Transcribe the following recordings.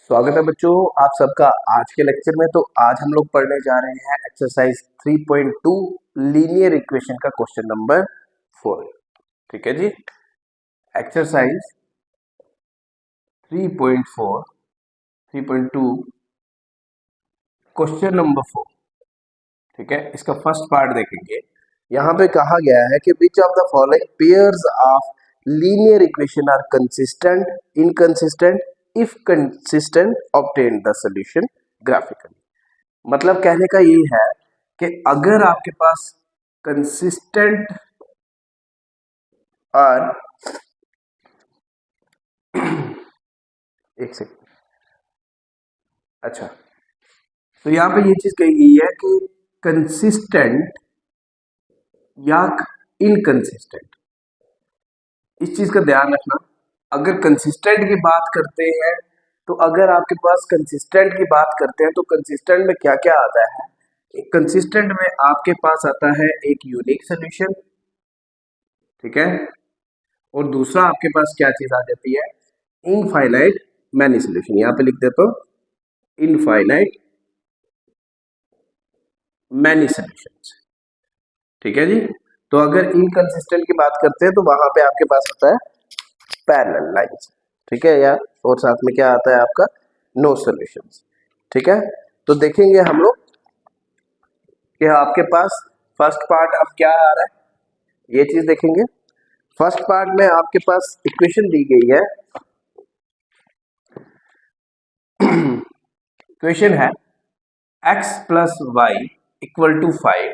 स्वागत है बच्चों आप सबका आज के लेक्चर में। तो आज हम लोग पढ़ने जा रहे हैं एक्सरसाइज 3.2 लीनियर इक्वेशन का क्वेश्चन नंबर 4। ठीक है जी, एक्सरसाइज 3.4 3.2 क्वेश्चन नंबर 4। ठीक है, इसका फर्स्ट पार्ट देखेंगे। यहाँ पे कहा गया है कि which of the following pairs of linear equation are consistent, inconsistent, if consistent obtain the solution graphically. मतलब कहने का ये है कि अगर आपके पास कंसिस्टेंट और एक सेकंड, अच्छा, तो यहाँ पे ये चीज कही गई है कि कंसिस्टेंट या इनकंसिस्टेंट, इस चीज का ध्यान रखना। अगर कंसिस्टेंट की बात करते हैं तो अगर आपके पास कंसिस्टेंट की बात करते हैं तो कंसिस्टेंट में क्या क्या आता है। कंसिस्टेंट में आपके पास आता है एक यूनिक सॉल्यूशन, ठीक है, और दूसरा आपके पास क्या चीज आ जाती है, इनफाइनाइट मैनी सॉल्यूशन। यहां पे लिख देता हूं इनफाइनाइट मैनी सॉल्यूशंस। ठीक है जी, तो अगर इनकंसिस्टेंट की बात करते हैं तो वहां पे आपके पास आता है पैरेलल लाइंस, ठीक है, या और साथ में क्या आता है आपका नो सॉल्यूशंस। ठीक है, तो देखेंगे हम लोग कि आपके पास फर्स्ट पार्ट अब क्या आ रहा है, ये चीज देखेंगे। फर्स्ट पार्ट में आपके पास इक्वेशन दी गई है, इक्वेशन है x plus y equal to 5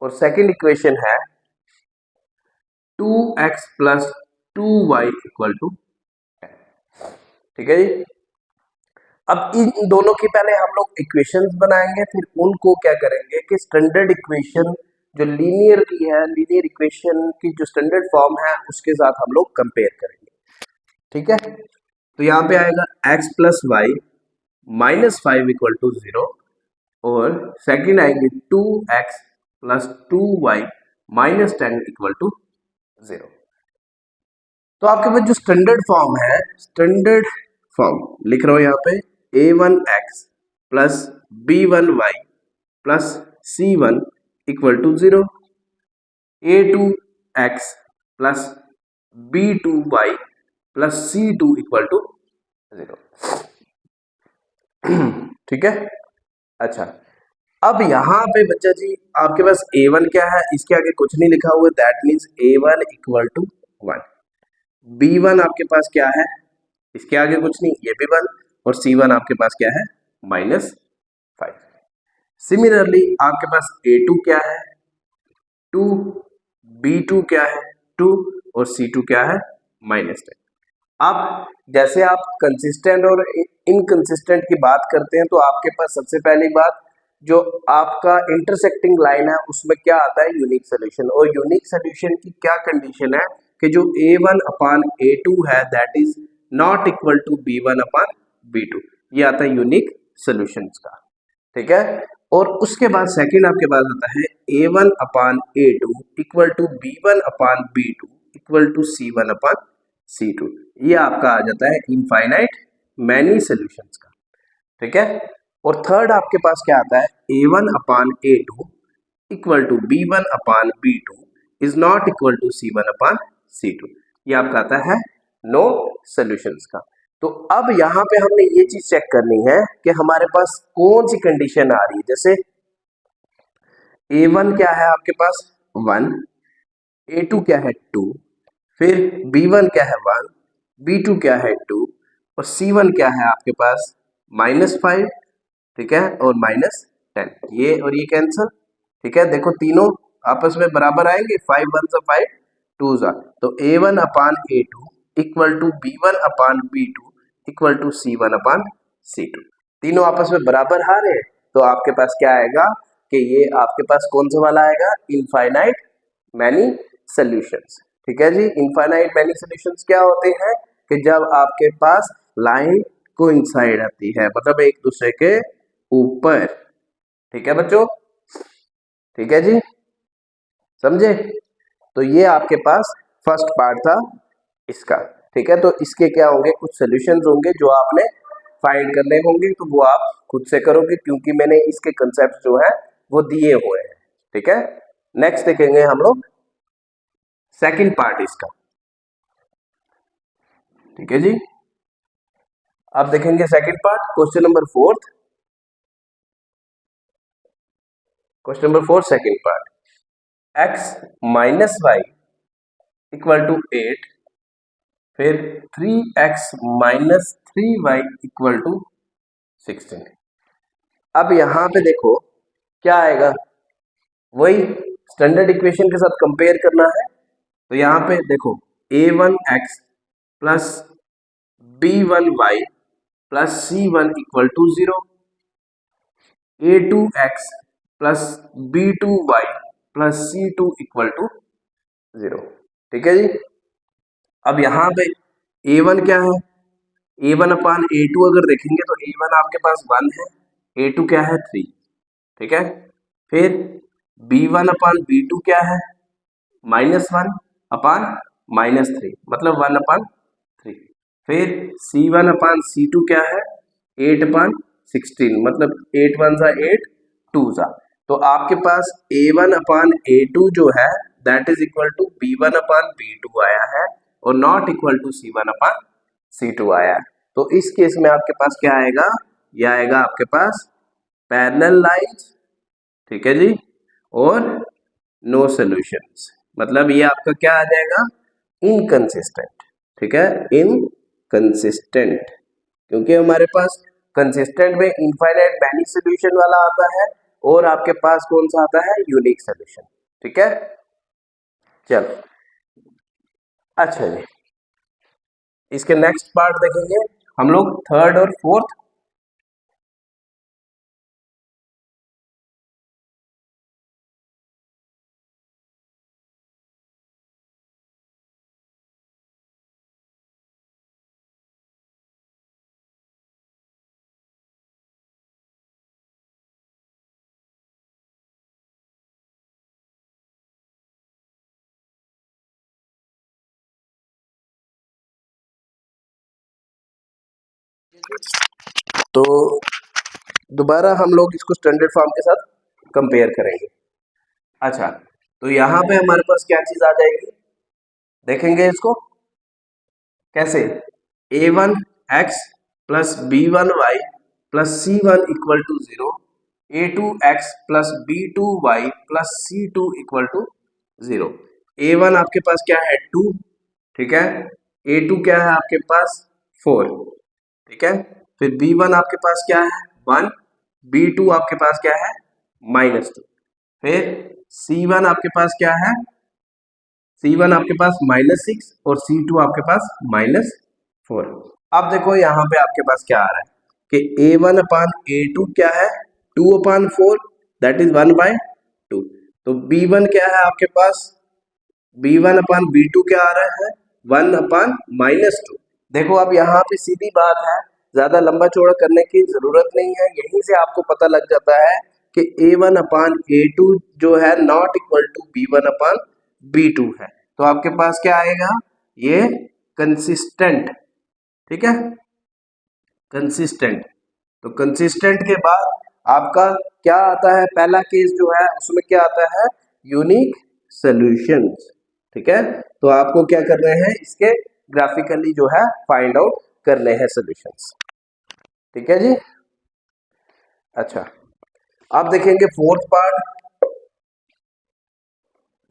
और सेकेंड इक्वेशन है 2x plus 2y equal to 10। ठीक है जी, अब इन दोनों की पहले हम लोग इक्वेशंस बनाएंगे, फिर उनको क्या करेंगे कि स्टैंडर्ड इक्वेशन जो लीनियर की है, लीनियर इक्वेशन की जो स्टैंडर्ड फॉर्म है उसके साथ हम लोग कंपेयर करेंगे। ठीक है, तो यहाँ पे आएगा x plus y minus 5 equal to 0 और सेकेंड आएगी 2x plus 2y minus 10 equal to 0। तो आपके पास जो स्टैंडर्ड फॉर्म है, स्टैंडर्ड फॉर्म लिख रहा हूं यहाँ पे a1x plus b1y plus c1 equal to 0, a2x plus b2y plus c2 equal to 0। ठीक है, अच्छा, अब यहाँ पे बच्चा जी आपके पास a1 क्या है, इसके आगे कुछ नहीं लिखा हुआ, that means a1 equal to 1। b1 आपके पास क्या है, इसके आगे कुछ नहीं, ये भी 1, और c1 आपके पास क्या है, -5। सिमिलरली आपके पास a2 क्या है 2, b2 क्या है 2 और c2 क्या है -10। अब जैसे आप कंसिस्टेंट और इनकंसिस्टेंट की बात करते हैं तो आपके पास सबसे पहली बात जो आपका इंटरसेक्टिंग लाइन है उसमें क्या आता है, यूनिक सोल्यूशन। और यूनिक सोल्यूशन की क्या कंडीशन है कि जो a1 अपान a2 है that is not equal to b1 upon b2, ये आता है यूनिक सोल्यूशंस का। ठीक है, और उसके बाद सेकंड आपके पास आता है a1 upon a2 equal to b1 upon b2 equal to c1 upon c2, ये आपका आ जाता है इनफाइनाइट मैनी सॉल्यूशंस का। ठीक है, और थर्ड आपके पास क्या आता है a1 upon a2 equal to b1 upon b2 is not equal to c1 upon c2, ये आपका आता है नो सॉल्यूशंस का। तो अब यहाँ पे हमने ये चीज चेक करनी है कि हमारे पास कौन सी कंडीशन आ रही है। जैसे a1 क्या है आपके पास 1, a2 क्या है 2, फिर b1 क्या है 1, b2 क्या है 2 और c1 क्या है आपके पास -5, ठीक है, और -10, ये और ये कैंसल। ठीक है, देखो तीनों आपस में बराबर आएंगे, 5 1 सा 5 2 सा, तो a1 upon a2 equal to b1 upon b2 equal to c1 upon c2, तीनों आपस में बराबर आ रहे हैं। तो आपके पास क्या आएगा कि ये आपके पास कौन सा वाला आएगा, इनफाइनाइट मैनी सॉल्यूशंस। ठीक है जी, इनफाइनाइट मैनी सॉल्यूशंस क्या होते हैं कि जब आपके पास लाइन कोइंसाइड आती है, मतलब एक दूसरे के ऊपर। ठीक है बच्चों, ठीक है जी, समझे। तो ये आपके पास फर्स्ट पार्ट था इसका। ठीक है, तो इसके क्या होंगे, कुछ सॉल्यूशंस होंगे जो आपने फाइंड करने होंगे तो वो आप खुद से करोगे, क्योंकि मैंने इसके कंसेप्ट जो है वो दिए हुए हैं। ठीक है, नेक्स्ट देखेंगे हम लोग सेकंड पार्ट इसका। ठीक है जी, अब देखेंगे second part, question number fourth. Question number four second part, x minus y equal to 8, फिर 3x minus 3y equal to 16। अब यहां पे देखो क्या आएगा, वही स्टैंडर्ड इक्वेशन के साथ कंपेयर करना है। तो यहां पे देखो a1x plus b1y plus c1 equal to 0, a2x plus b2y plus c2 equal to 0। ठीक है जी, अब यहां पे a1 क्या है, a1 अपान a2 अगर देखेंगे तो a1 आपके पास 1 है, a2 क्या है 3। ठीक है, फिर b1 अपान b2 क्या है, -1 अपान -3 मतलब 1 अपान 3। फिर c1 अपान c2 क्या है, 8 अपान 16 मतलब 8 1 सा 8 2 सा। तो आपके पास a1 अपान a2 जो है that is equal to b1 upon b2 आया है, और not equal to c1 upon c2 आया है। तो इस केस में आपके पास क्या आएगा, ये आएगा आपके पास पैरेलल लाइंस। ठीक है जी, और नो सॉल्यूशंस, मतलब ये आपका क्या आ जाएगा, इनकंसिस्टेंट। ठीक है, इनकंसिस्टेंट, क्योंकि हमारे पास कंसिस्टेंट में इनफाइनाइट मैनी सॉल्यूशन वाला आता है, और आपके पास कौन सा आता है, यूनिक सॉल्यूशन। ठीक है, चलो अच्छा जी, इसके नेक्स्ट पार्ट देखेंगे हम लोग थर्ड और फोर्थ। तो दोबारा हम लोग इसको स्टैंडर्ड फॉर्म के साथ कंपेयर करेंगे। अच्छा, तो यहाँ पे हमारे पास क्या चीज आ जाएगी, देखेंगे इसको कैसे, a1x plus b1y plus c1 equal to 0, a2x plus b2y plus c2 equal to 0। a1 आपके पास क्या है 2, ठीक है, a2 क्या है आपके पास 4, ठीक है, फिर b1 आपके पास क्या है 1, b2 आपके पास क्या है -2, फिर c1 आपके पास क्या है, C1 आपके पास -6 और C2 आपके पास -4। अब देखो यहाँ पे आपके पास क्या आ रहा है कि A1 अपान A2 क्या है 2 अपान 4 दैट इज 1/2। तो B1 क्या है आपके पास, B1 अपान B2 क्या आ रहा है 1 अपान -2। देखो अब यहाँ पे सीधी बात है, ज्यादा लंबा चौड़ा करने की जरूरत नहीं है, यहीं से आपको पता लग जाता है कि A1 अपान A2 जो है not equal to B1 upon B2 है। तो आपके पास क्या आएगा, ये कंसिस्टेंट। ठीक है, कंसिस्टेंट। तो कंसिस्टेंट के बाद आपका क्या आता है, पहला केस जो है उसमें क्या आता है, यूनिक सॉल्यूशंस। ठीक है, तो आपको क्या करने हैं, इसके ग्राफिकली जो है फाइंड आउट करने हैं सॉल्यूशंस। ठीक है जी, अच्छा आप देखेंगे fourth part,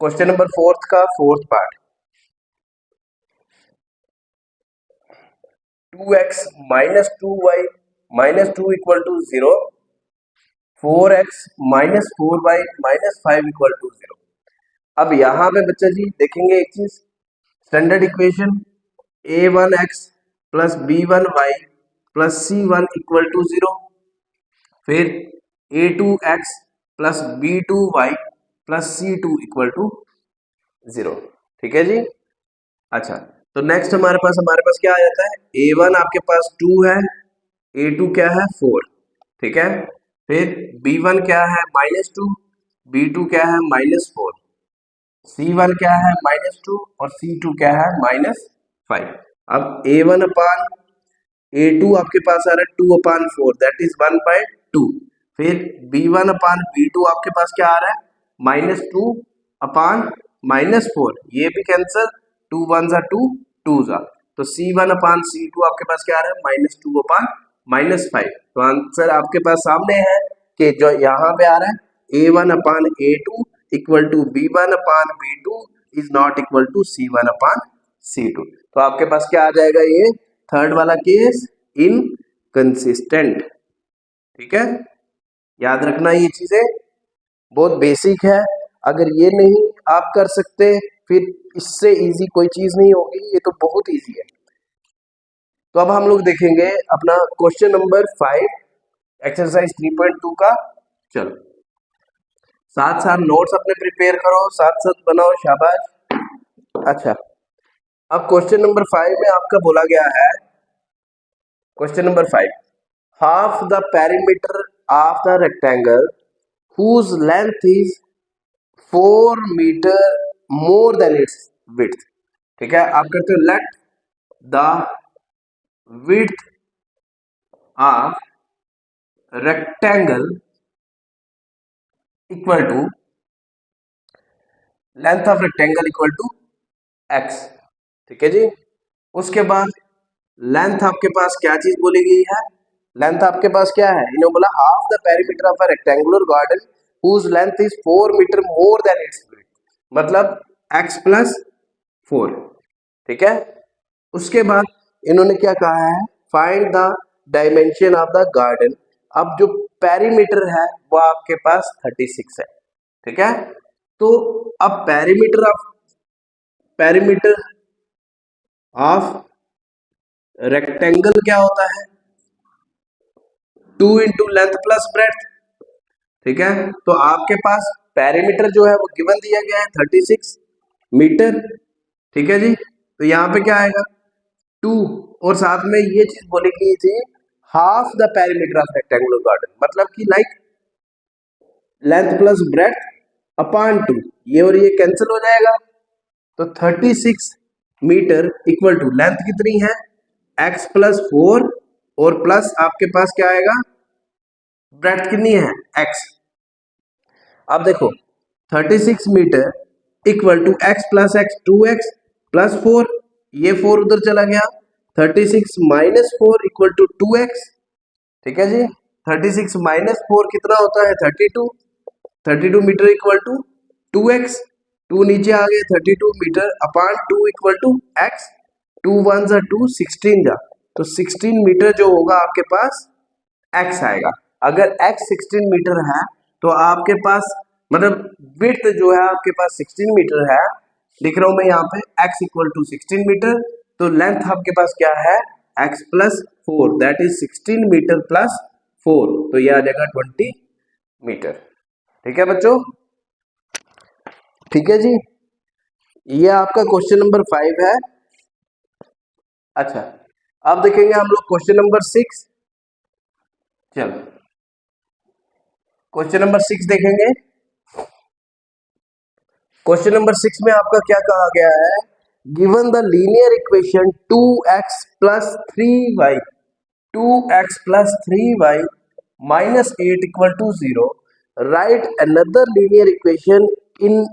question number fourth का fourth part, 2x minus 2y minus 2 equal to 0, 4x minus 4y minus 5 equal to 0। अब यहाँ पे बच्चा जी देखेंगे एक चीज, standard equation a1x plus b1y plus c1 equal to 0, फिर a2x plus b2y plus c2 equal to 0। ठीक है जी, अच्छा तो नेक्स्ट हमारे पास क्या आ जाता है, a1 आपके पास 2 है, a2 क्या है 4, ठीक है, फिर b1 क्या है -2, b2 क्या है -4, C1 क्या है -2 और C2 क्या है -5। अब A1 अपान A2 आपके पास आ रहा है 2/4, दैट इज 1/2। फिर B1/B2 आपके पास क्या आ रहा है -2/-4, ये भी कैंसिल, 2 1 जा 2 2 जा, तो C1/C2 आपके पास क्या आ रहा है -2/-5। तो आंसर आपके पास सामने है कि जो यहाँ पे आ रहा है A1/A2 equal to B1/B2 is not equal to C1/C2। तो आपके पास क्या आ जाएगा, ये थर्ड वाला केस इनकंसिस्टेंट। ठीक है, याद रखना ये चीजें बहुत बेसिक है, अगर ये नहीं आप कर सकते फिर इससे इजी कोई चीज नहीं होगी, ये तो बहुत इजी है। तो अब हम लोग देखेंगे अपना क्वेश्चन नंबर 5 एक्सरसाइज 3.2 का। चलो साथ साथ नोट्स अपने प्रिपेयर करो, साथ साथ बनाओ, शाबाश। अच्छा, अब क्वेश्चन नंबर 5 में आपका बोला गया है, question number 5, half the perimeter of the rectangle whose length is 4 meter more than its width। ठीक है, आप करते हो let the width of rectangle equal to length of rectangle equal to x। ठीक है जी, उसके बाद लेंथ आपके पास क्या चीज बोली गई है, लेंथ आपके पास क्या है, इन्होंने बोला half the perimeter of a rectangular garden whose length is 4 metre more than its width, मतलब x प्लस 4। ठीक है, उसके बाद इन्होंने क्या कहा है, find the dimension of the garden. अब जो पेरीमीटर है वो आपके पास 36 है। ठीक है, तो अब पेरीमीटर ऑफ रेक्टेंगल क्या होता है, 2 इंटू लेंथ प्लस ब्रेड्थ। ठीक है, तो आपके पास पेरीमीटर जो है वो गिवन दिया गया है 36 मीटर। ठीक है जी, तो यहाँ पे क्या आएगा 2, और साथ में ये चीज बोली गई थी half the perimeter of rectangular garden, मतलब कि like length plus breadth upon 2, ये और ये कैंसिल हो जाएगा, तो 36 मीटर इक्वल टू लेंथ कितनी है x प्लस 4 और प्लस आपके पास क्या आएगा ब्रेड्थ कितनी है x। अब देखो 36 metre equal to x plus x 2x plus 4, ये 4 उधर चला गया, 36 माइनस 4 इक्वल टू 2x। ठीक है जी, 36 माइनस 4 कितना होता है 32, 32 मीटर इक्वल टू 2x, 2 नीचे आ गए 32 metre upon 2 equal to x, 2 1 जा 2 16 जा, तो 16 मीटर जो होगा आपके पास x आएगा। अगर x 16 मीटर है तो आपके पास मतलब विड्थ जो है आपके पास 16 मीटर है, लिख रहा हूं मैं यहाँ पे x इक्वल टू 16 मीटर, तो लेंथ आपके पास क्या है x plus 4, that is 16 metre plus 4, तो ये आ जाएगा 20 मीटर। ठीक है बच्चों, ठीक है जी, ये आपका क्वेश्चन नंबर 5 है। अच्छा, अब देखेंगे हम लोग क्वेश्चन नंबर 6। चलो क्वेश्चन नंबर 6 देखेंगे। क्वेश्चन नंबर 6 में आपका क्या कहा गया है, given the linear equation 2x plus 3y 2x plus 3y minus 8 equal to 0, right another linear equation in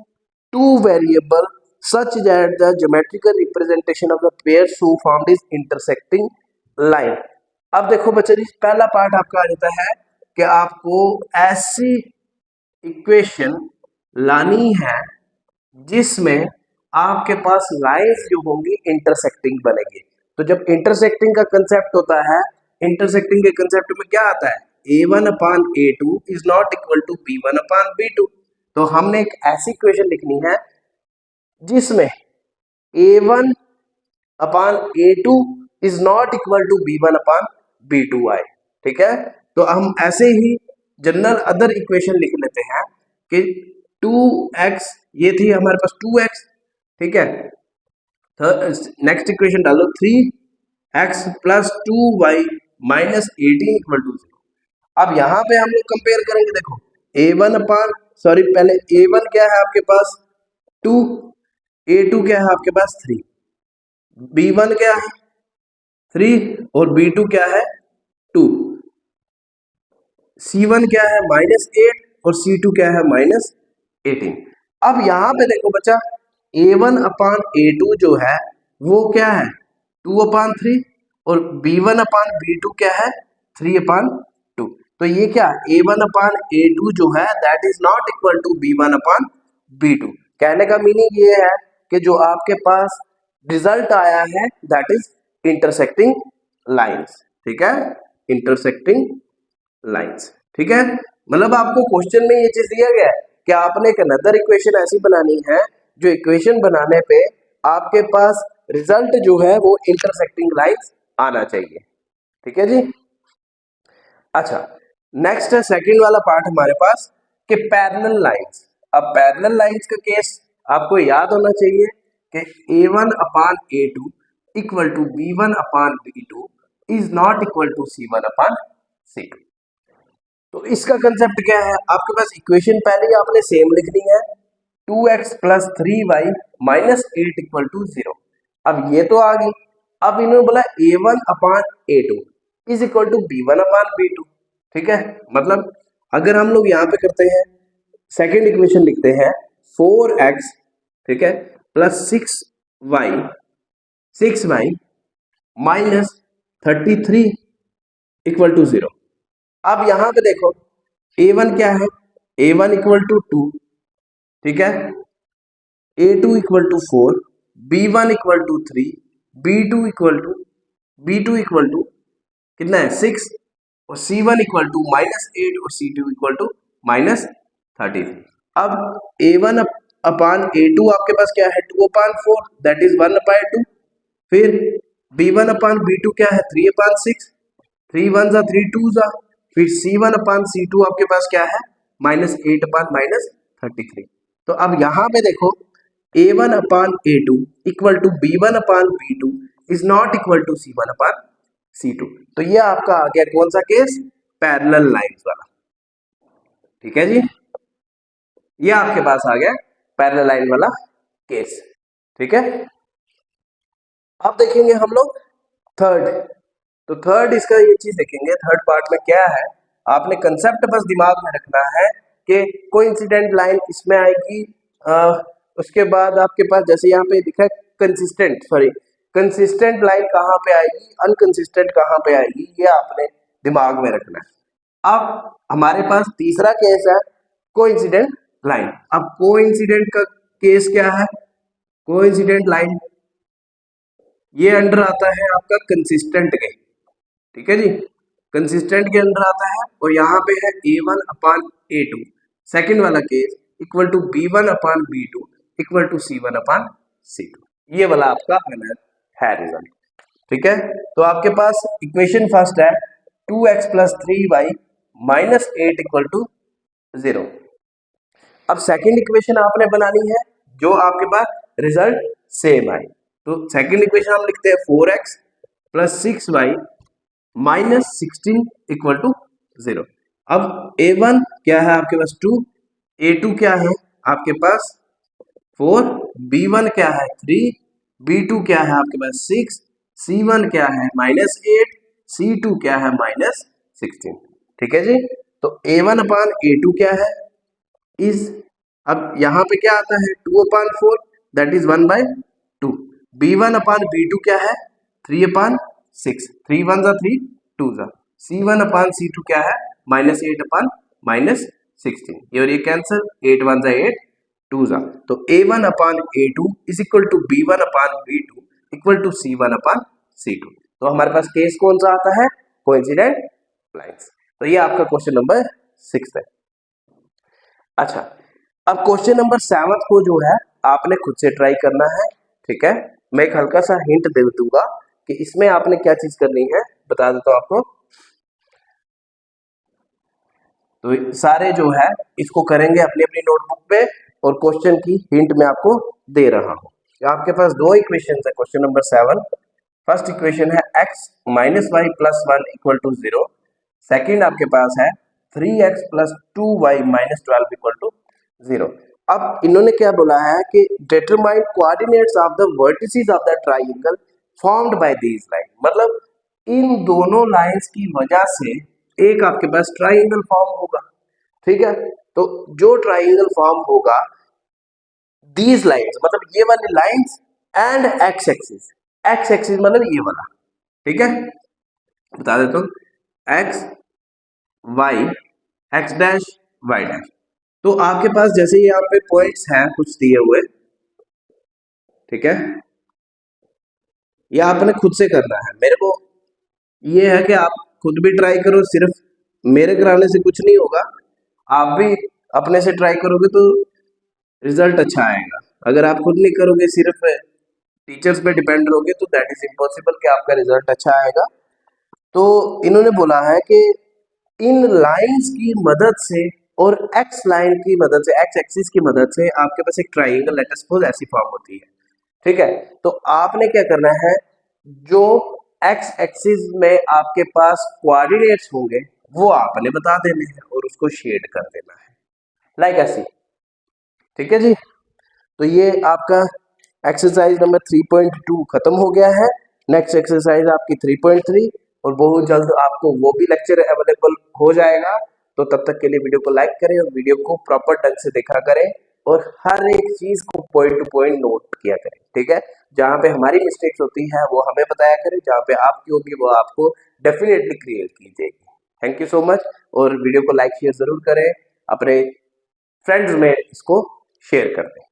2 variable such that the geometrical representation of the pair so formed is intersecting line. अब देखो बच्चे जी, पहला part आपका आ जाता है कि आपको ऐसी इक्वेशन लानी है जिसमें आपके पास लाइंस जो होंगी इंटरसेक्टिंग बनेगी। तो जब इंटरसेक्टिंग का कंसेप्ट होता है, इंटरसेक्टिंग के कंसेप्ट में क्या आता है, A1/A2 is not equal to B1/B2। तो हमने एक ऐसी इक्वेशन लिखनी है जिसमें A1/A2 is not equal to B1/B2 आए। ठीक है, तो हम ऐसे ही जनरल अदर इक्वेशन लिख लेते हैं कि 2x, ये थी हमारे पास 2x। ठीक है, नेक्स्ट इक्वेशन डालो 3x plus 2y minus 18 equal to 0। अब यहां पे हम लोग कंपेयर करेंगे, देखो पहले A1 क्या है आपके पास 2, A2 क्या है आपके पास 3, B1 क्या है 3 और B2 क्या है 2, C1 क्या है -8 और C2 क्या है -18। अब यहां पे देखो बच्चा A1 अपान A2 जो है वो क्या है 2/3 और B1 अपान B2 क्या है 3/2। तो ये क्या A1 अपान A2 जो है that is not equal to B1 upon B2। कहने का मीनिंग ये है कि जो आपके पास रिजल्ट आया है दैट इज इंटरसेक्टिंग लाइंस, ठीक है, इंटरसेक्टिंग लाइंस, ठीक है। मतलब आपको क्वेश्चन में ये चीज दिया गया है कि आपने एक अनदर इक्वेशन ऐसी बनानी है जो इक्वेशन बनाने पे आपके पास रिजल्ट जो है वो इंटरसेक्टिंग लाइंस आना चाहिए, ठीक है जी। अच्छा, नेक्स्ट है सेकंड वाला पार्ट हमारे पास कि पैरेलल लाइंस। अब पैरेलल लाइंस का केस आपको याद होना चाहिए कि A1 upon A2 equal to B1 upon B2 is not equal to C1 upon C2। तो इसका कंसेप्ट क्या है, आपके पास इक्वेशन पहले ही आपने सेम लिखनी है 2x plus 3y minus 8 equal to 0। अब ये तो आ गई। अब इन्होंने बोला A1 upon A2 is equal to B1 upon B2, ठीक है। मतलब अगर हम लोग यहाँ पे करते हैं सेकेंड इक्वेशन लिखते हैं 4x, ठीक है, plus 6y minus 33 equal to 0। अब यहां पे देखो A1 क्या है, A1 इक्वल टू 2, ठीक है, A2 equal to 4, B1 equal to 3, B2 equal to कितना है 6 और C1 इक्वल टू -8 और C2 इक्वल टू -33। अब A1 अपान A2 आपके पास क्या है 2/4 दैट इज 1/2। फिर B1 अपान B2 क्या है 3/6, 3 1 जा 3 2 जा। फिर C1 अपान C2 आपके पास क्या है -8 अपान -33। तो अब यहां पे देखो A1 upon A2 equal to B1 upon B2 is not equal to C1 upon C2। तो ये आपका आ गया कौन सा केस, पैरेलल लाइंस वाला, ठीक है जी। ये आपके पास आ गया पैरेलल लाइन वाला केस, ठीक है। अब देखेंगे हम लोग थर्ड। तो थर्ड इसका ये चीज देखेंगे थर्ड पार्ट में क्या है, आपने कंसेप्ट बस दिमाग में रखना है कि कोइंसिडेंट लाइन इसमें आएगी। उसके बाद आपके पास जैसे यहाँ पे दिखा है कंसिस्टेंट, सॉरी कंसिस्टेंट लाइन कहाँ पे आएगी, अनकंसिस्टेंट कहाँ पे आएगी, ये आपने दिमाग में रखना है। अब हमारे पास तीसरा केस है कोइंसिडेंट लाइन। अब कोइंसिडेंट का केस क्या है, कोइंसिडेंट लाइन ये अंडर आता है आपका कंसिस्टेंट के, ठीक है जी, कंसिस्टेंट के अंदर आता है। और यहाँ पे है A1 अपान A2 सेकेंड वाला case equal to B1 upon B2 equal to C1 upon C2। ये वाला आपका है रिजल्ट, ठीक है। तो आपके पास इक्वेशन फर्स्ट है 2x plus 3y minus 8 equal to 0। अब सेकेंड इक्वेशन आपने बनानी है जो आपके पास रिजल्ट सेम आए। तो सेकेंड इक्वेशन हम लिखते हैं 4x plus 6y -16 equal to 0। अब A1 क्या है आपके पास 2, A2 क्या है आपके पास 4, B1 क्या है 3, B2 क्या है आपके पास 6, C1 क्या है -8, C2 क्या है -16, ठीक है जी। तो A1 अपान A2 क्या है इज, अब यहाँ पे क्या आता है 2/4 that is 1/2। B1 upon B2 क्या है 3/6, 3 1 जा 3 2 जा। C1 अपान C2 क्या है -8 अपान -16, ये और ये कैंसिल, 8 1 जा 8 2 जा। तो A1 upon A2 is equal to B1 upon B2 equal to C1 upon C2। तो हमारे पास केस कौन सा आता है, कोइंसिडेंट लाइंस। तो ये आपका क्वेश्चन नंबर 6 है। अच्छा, अब क्वेश्चन नंबर 7 को जो है आपने खुद से ट्राई करना है, ठीक है। मैं एक हल्का सा हिंट दे दूंगा कि इसमें आपने क्या चीज करनी है, बता देता हूं आपको। तो सारे जो है इसको करेंगे अपनी अपनी नोटबुक पे और क्वेश्चन की हिंट मैं आपको दे रहा हूं। आपके पास दो इक्वेशन है क्वेश्चन नंबर 7। फर्स्ट इक्वेशन है x minus y plus 1 equal to 0। Second आपके पास है 3x plus 2y minus 12 equal to 0। अब इन्होंने क्या बोला है कि determine coordinates of the vertices of the triangle formed by these line. मतलब इन दोनों लाइंस की वजह से एक आपके पास ट्राइंगल फॉर्म होगा, ठीक है। तो जो ट्राइंगल फॉर्म होगा, दीज लाइंस मतलब ये वाली lines and x axis, x axis मतलब ये वाला, ठीक है, बता देता हूं, x y, x dash y dash. तो आपके पास जैसे यहाँ पे पॉइंट्स हैं कुछ दिए हुए, ठीक है, ये आपने खुद से करना है। मेरे को ये है कि आप खुद भी ट्राई करो, सिर्फ मेरे कराने से कुछ नहीं होगा, आप भी अपने से ट्राई करोगे तो रिजल्ट अच्छा आएगा। अगर आप खुद नहीं करोगे, सिर्फ टीचर्स पे डिपेंड रहोगे, तो दैट इज इम्पॉसिबल कि आपका रिजल्ट अच्छा आएगा। तो इन्होंने बोला है कि इन लाइंस की मदद से और एक्स लाइन की मदद से, एक्स एक्सिस की मदद से आपके पास एक ट्राइंगल लेट अस सपोज ऐसी फॉर्म होती है, ठीक है। तो आपने क्या करना है, जो एक्स एक्सिस में आपके पास कोऑर्डिनेट्स होंगे वो आपने बता देने हैं और उसको शेड कर देना है, लाइक ऐसी, ठीक है जी। तो ये आपका एक्सरसाइज नंबर 3.2 खत्म हो गया है। नेक्स्ट एक्सरसाइज आपकी 3.3 और बहुत जल्द आपको वो भी लेक्चर अवेलेबल हो जाएगा। तो तब तक के लिए वीडियो को लाइक करें और वीडियो को प्रॉपर ढंग से देखा करें और हर एक चीज को पॉइंट टू पॉइंट नोट किया करें, ठीक है। जहाँ पे हमारी मिस्टेक्स होती है वो हमें बताया करें, जहाँ पे आपकी होगी वो आपको डेफिनेटली क्लियर की जाएगी। Thank you so much. और वीडियो को लाइक शेयर जरूर करें, अपने फ्रेंड्स में इसको शेयर कर दें।